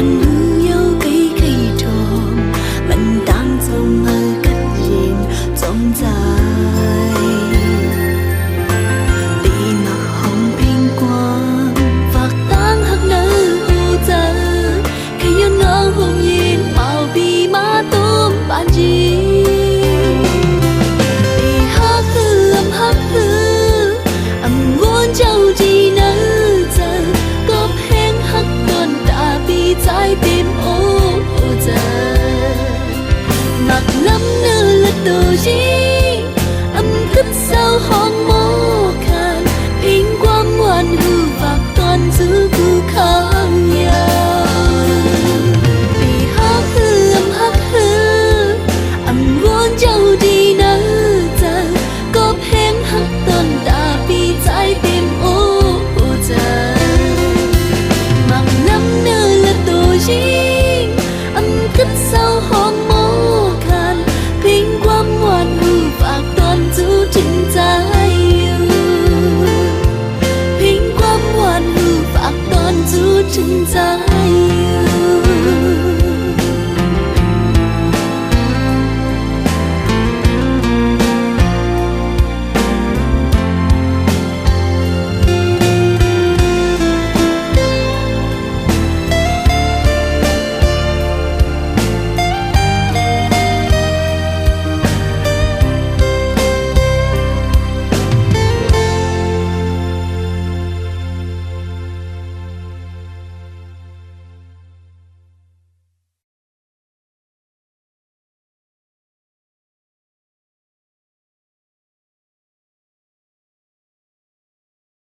Mình hư yêu cái khi tròn Mình đang trong ở cách diện trong dài Đi mặc hồng bình quang Và tăng hắc nữ hồ giờ Khi yêu ngỡ hồng yên Màu bì má tôm bạn gì Đi hắc hư âm ngôn châu chi nữ giờ Cốp hẹn hắc đồn đã bị trái tim ô giờ Mặc lắm nữ lật đồ chi